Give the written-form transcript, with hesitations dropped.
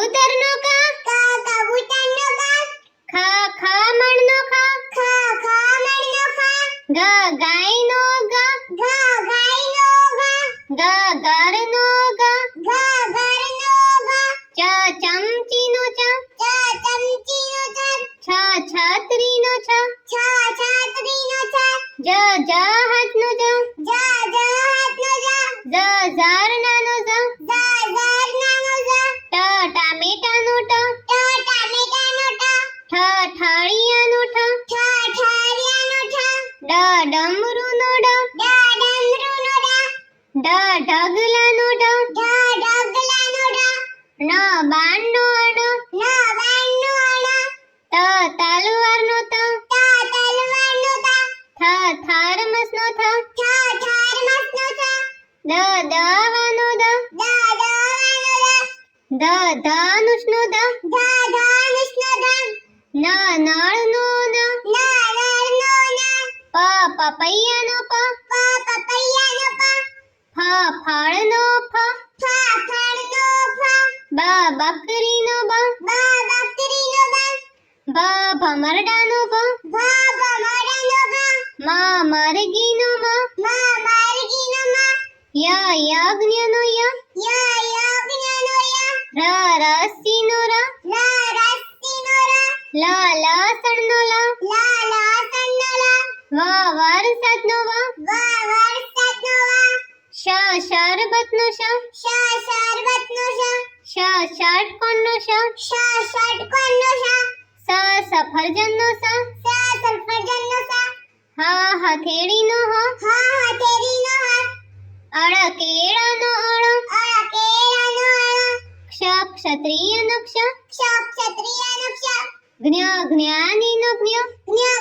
કબૂતરનો કા કબૂતરનો કા ખા ખામણનો ખા ખામણનો ખા ગ ગાયનો ગ ગાયનો ઘરનો ગ ઘરનો ચ ચમચીનો ચ ચમચીનો છ છત્રીનો છ છત્રીનો જ જહાજનો જ હાથનો ઝ ઝારણાનો ઝ ઝારનાનો ટ ટામેટાનો ટ ટામેટાનો ઠ ઠાળિયાનો ઠ ઠારિયાનો ડ ડમરુનો ડ ડમરુનો ઢગલાનો ઢ ઢગલાનો ણ બાણનો અણ બાણનો ત તલવારનો ત તલવારનો થાર્મસનો થ થર્મસનો દવાનો દ ધનુષનો ધ ધનુષનો નળનો ન પપૈયાનો પ પપૈયાનો ફળનો ફ બકરીનો બ ભમરડાનો ભ મરઘીનો મ યજ્ઞનો ય રસીનો ર લસણનો લ વરસાદનો વ શરબતનો શ ષટકોણનો શ સફરજનનો સ હથેળીનો હ કેળાનો અળ ક્ષત્રિયનો ક્ષ જ્ઞાનીનો જ્ઞ